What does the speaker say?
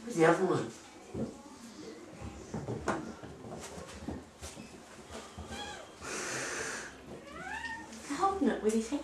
Where's the other one? Holding it with his head.